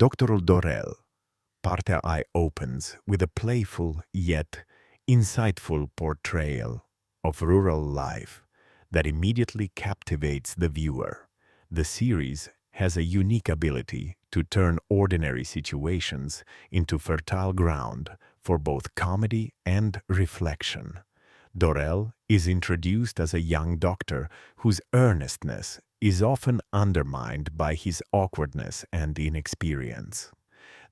Doctorul Dorel, partea I opens with a playful yet insightful portrayal of rural life that immediately captivates the viewer. The series has a unique ability to turn ordinary situations into fertile ground for both comedy and reflection. Dorel is introduced as a young doctor whose earnestness is often undermined by his awkwardness and inexperience.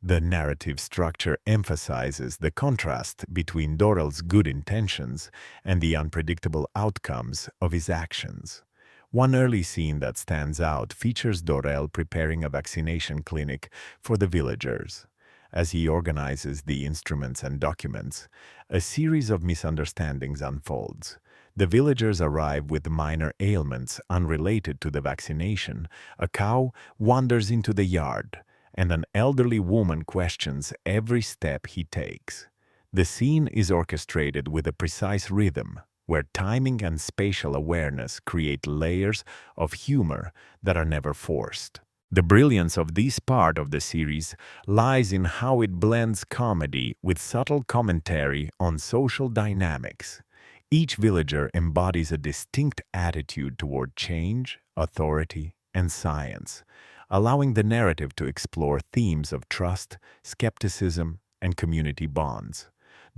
The narrative structure emphasizes the contrast between Dorel's good intentions and the unpredictable outcomes of his actions. One early scene that stands out features Dorel preparing a vaccination clinic for the villagers. As he organizes the instruments and documents, a series of misunderstandings unfolds. The villagers arrive with minor ailments unrelated to the vaccination, a cow wanders into the yard, and an elderly woman questions every step he takes. The scene is orchestrated with a precise rhythm, where timing and spatial awareness create layers of humor that are never forced. The brilliance of this part of the series lies in how it blends comedy with subtle commentary on social dynamics. Each villager embodies a distinct attitude toward change, authority, and science, allowing the narrative to explore themes of trust, skepticism, and community bonds.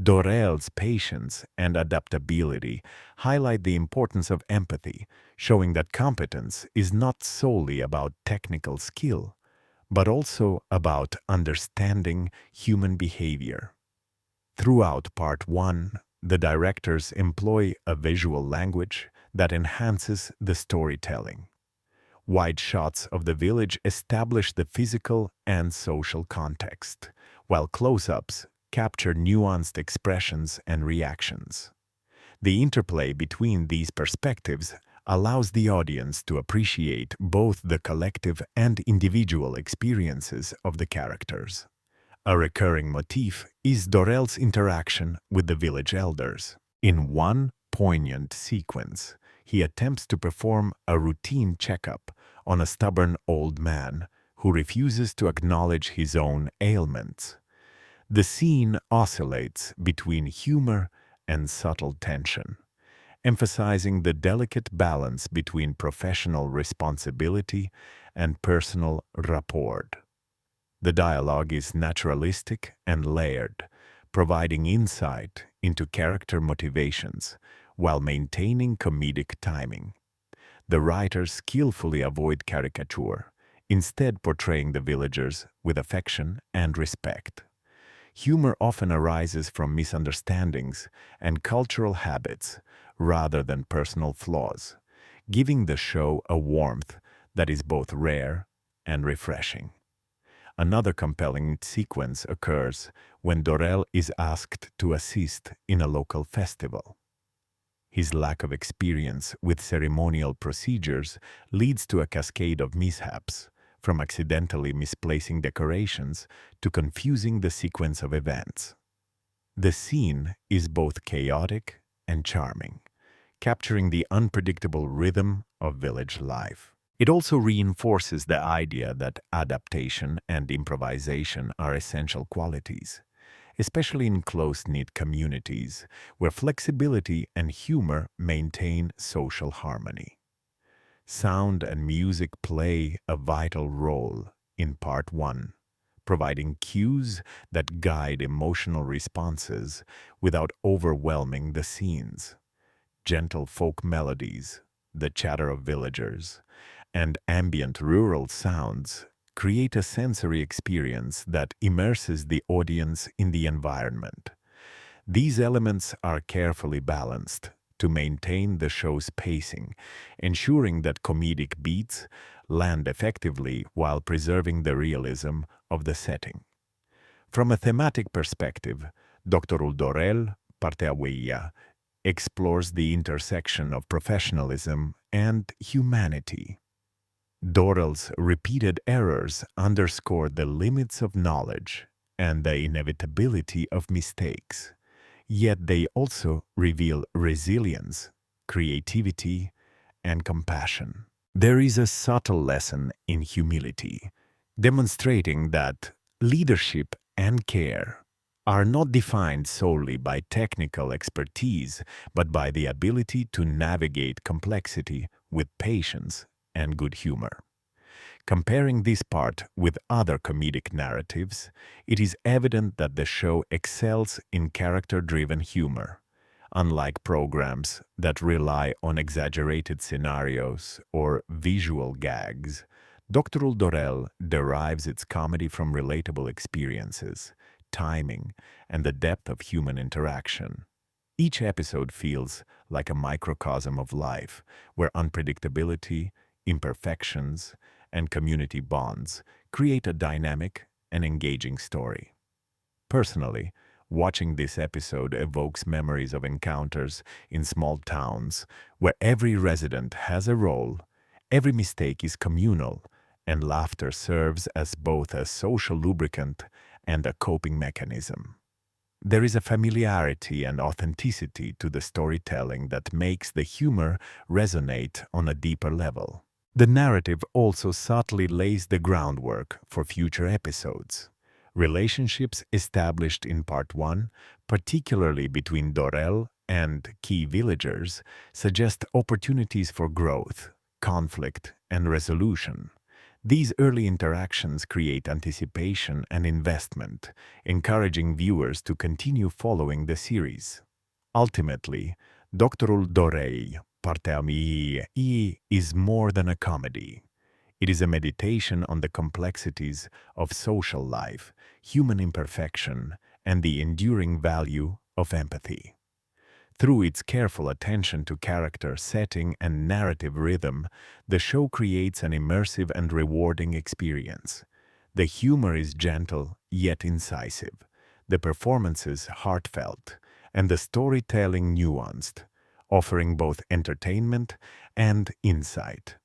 Dorel's patience and adaptability highlight the importance of empathy, showing that competence is not solely about technical skill, but also about understanding human behavior. Throughout Part 1, the directors employ a visual language that enhances the storytelling. Wide shots of the village establish the physical and social context, while close-ups capture nuanced expressions and reactions. The interplay between these perspectives allows the audience to appreciate both the collective and individual experiences of the characters. A recurring motif is Dorel's interaction with the village elders. In one poignant sequence, he attempts to perform a routine checkup on a stubborn old man who refuses to acknowledge his own ailments. The scene oscillates between humor and subtle tension, emphasizing the delicate balance between professional responsibility and personal rapport. The dialogue is naturalistic and layered, providing insight into character motivations while maintaining comedic timing. The writers skillfully avoid caricature, instead portraying the villagers with affection and respect. Humor often arises from misunderstandings and cultural habits rather than personal flaws, giving the show a warmth that is both rare and refreshing. Another compelling sequence occurs when Dorel is asked to assist in a local festival. His lack of experience with ceremonial procedures leads to a cascade of mishaps, from accidentally misplacing decorations to confusing the sequence of events. The scene is both chaotic and charming, capturing the unpredictable rhythm of village life. It also reinforces the idea that adaptation and improvisation are essential qualities, especially in close-knit communities where flexibility and humor maintain social harmony. Sound and music play a vital role in Part 1, providing cues that guide emotional responses without overwhelming the scenes. Gentle folk melodies, the chatter of villagers, and ambient rural sounds create a sensory experience that immerses the audience in the environment. These elements are carefully balanced to maintain the show's pacing, ensuring that comedic beats land effectively while preserving the realism of the setting. From a thematic perspective, Doctorul Dorel, partea I, explores the intersection of professionalism and humanity. Dorel's repeated errors underscore the limits of knowledge and the inevitability of mistakes. Yet they also reveal resilience, creativity, and compassion. There is a subtle lesson in humility. demonstrating that leadership and care are not defined solely by technical expertise, but by the ability to navigate complexity with patience and good humor. Comparing this part with other comedic narratives, it is evident that the show excels in character-driven humor. Unlike programs that rely on exaggerated scenarios or visual gags, Doctorul Dorel derives its comedy from relatable experiences, timing, and the depth of human interaction. Each episode feels like a microcosm of life, where unpredictability, imperfections, and community bonds create a dynamic and engaging story. Personally, watching this episode evokes memories of encounters in small towns where every resident has a role, every mistake is communal, and laughter serves as both a social lubricant and a coping mechanism. There is a familiarity and authenticity to the storytelling that makes the humor resonate on a deeper level. The narrative also subtly lays the groundwork for future episodes. Relationships established in Part 1, particularly between Dorel and key villagers, suggest opportunities for growth, conflict, and resolution. These early interactions create anticipation and investment, encouraging viewers to continue following the series. Ultimately, Doctorul Dorel, Partea Mie, is more than a comedy. It is a meditation on the complexities of social life, human imperfection, and the enduring value of empathy. Through its careful attention to character, setting, and narrative rhythm, the show creates an immersive and rewarding experience. The humor is gentle yet incisive, the performances heartfelt, and the storytelling nuanced, offering both entertainment and insight.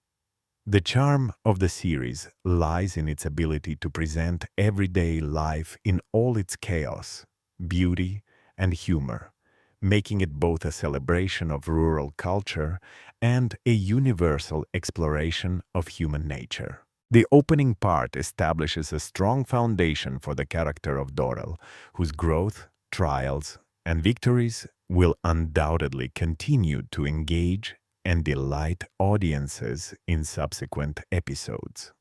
The charm of the series lies in its ability to present everyday life in all its chaos, beauty, and humor, making it both a celebration of rural culture and a universal exploration of human nature. The opening part establishes a strong foundation for the character of Dorel, whose growth, trials, and victories will undoubtedly continue to engage and delight audiences in subsequent episodes.